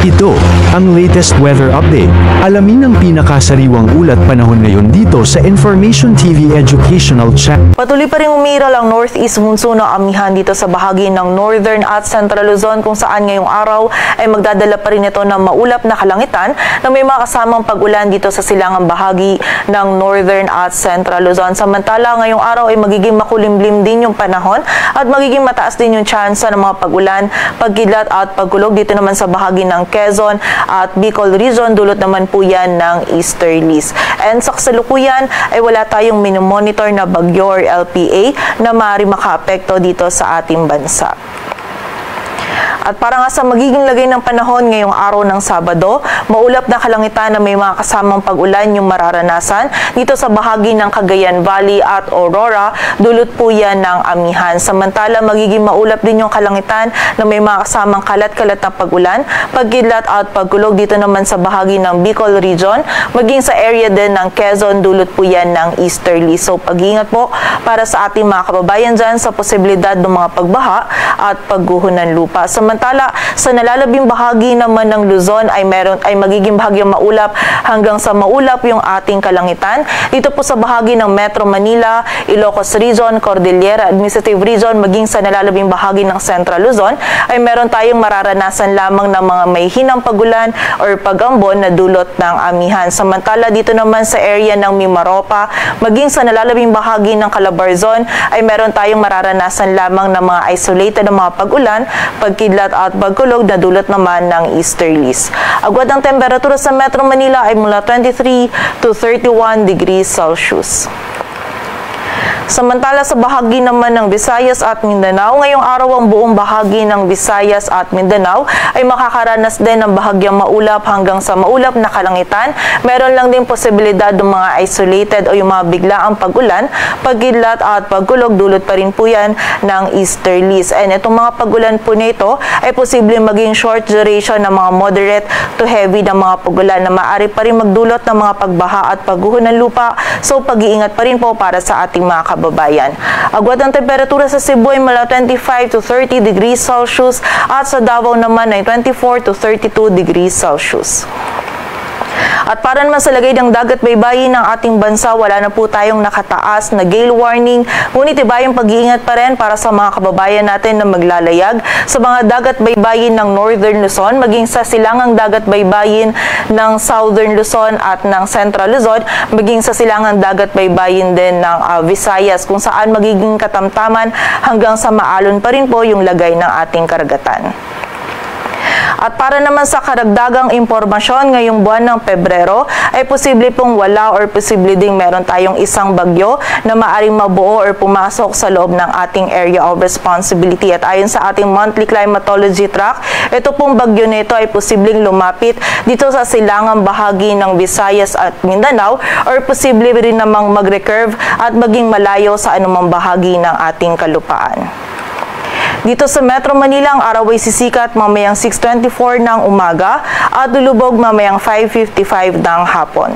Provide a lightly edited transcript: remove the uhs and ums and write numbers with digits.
Ito, ang latest weather update. Alamin ang pinakasariwang ulat panahon ngayon dito sa Information TV Educational Channel. Patuloy pa rin umiral ang northeast monsoon na amihan dito sa bahagi ng northern at central Luzon, kung saan ngayong araw ay magdadala pa rin ito ng maulap na kalangitan na may mga kasamang pag-ulan dito sa silangang bahagi ng northern at central Luzon. Samantala, ngayong araw ay magiging makulimlim din yung panahon at magiging mataas din yung tsansa ng mga pag-ulan, pagkidlat at pagkulog dito naman sa bahagi ng Quezon at Bicol region. Dulot naman po yan ng easterlies. And sa kasalukuyan ay wala tayong minomonitor na bagyo or LPA na maaari makaapekto dito sa ating bansa. At para nga sa magiging lagay ng panahon ngayong araw ng Sabado, maulap na kalangitan na may mga kasamang pag-ulan yung mararanasan dito sa bahagi ng Cagayan Valley at Aurora. Dulot po yan ng amihan. Samantala, magiging maulap din yung kalangitan na may mga kasamang kalat-kalat na pag-ulan, pagkidlat at pagkulog dito naman sa bahagi ng Bicol region, maging sa area din ng Quezon. Dulot po yan ng easterly. So pag-iingat po para sa ating mga kababayan dyan sa posibilidad ng mga pagbaha at pagguho ng lupa. Samantala, sa nalalabing bahagi naman ng Luzon ay magiging bahagyang maulap hanggang sa maulap yung ating kalangitan. Dito po sa bahagi ng Metro Manila, Ilocos Region, Cordillera Administrative Region, maging sa nalalabing bahagi ng Central Luzon ay meron tayong mararanasan lamang ng mga may hinang pagulan or pagambon na dulot ng amihan. Samantala, dito naman sa area ng Mimaropa, maging sa nalalabing bahagi ng Calabarzon ay meron tayong mararanasan lamang ng mga isolated na mga pag-ulan, pagkidlat at pagkulog na dulot naman ng easterlies. Agwat ang temperatura sa Metro Manila ay mula 23 to 31 degrees Celsius. Samantala sa bahagi naman ng Visayas at Mindanao, ngayong araw ang buong bahagi ng Visayas at Mindanao ay makakaranas din ng bahagyang maulap hanggang sa maulap na kalangitan. Meron lang din posibilidad ng mga isolated o yung mga biglaang pag-ulan, pagkidlat at pagkulog. Dulot pa rin po yan ng easterlies. And itong mga pag-ulan po nito ay posibleng maging short duration ng mga moderate to heavy na mga pag-ulan na maaari pa rin magdulot ng mga pagbaha at pagguho ng lupa. So pag-iingat pa rin po para sa ating mga kababayan. Agwat ang temperatura sa Cebu ay mula 25 to 30 degrees Celsius at sa Davao naman ay 24 to 32 degrees Celsius. At para naman sa lagay ng dagat baybayin ng ating bansa, wala na po tayong nakataas na gale warning. Ngunit iba yung pag-iingat pa rin para sa mga kababayan natin na maglalayag sa mga dagat baybayin ng Northern Luzon, maging sa silangang dagat baybayin ng Southern Luzon at ng Central Luzon, maging sa silangang dagat baybayin din ng Visayas, kung saan magiging katamtaman hanggang sa maalon pa rin po yung lagay ng ating karagatan. At para naman sa karagdagang impormasyon, ngayong buwan ng Pebrero ay posible pong wala or posible ding meron tayong isang bagyo na maaring mabuo or pumasok sa loob ng ating area of responsibility. At ayon sa ating monthly climatology track, ito pong bagyo nito ay posibleng lumapit dito sa silangang bahagi ng Visayas at Mindanao or posible rin namang mag-recurve at maging malayo sa anumang bahagi ng ating kalupaan. Dito sa Metro Manila, ang araw ay sisikat mamayang 6:24 ng umaga at lulubog mamayang 5:55 ng hapon.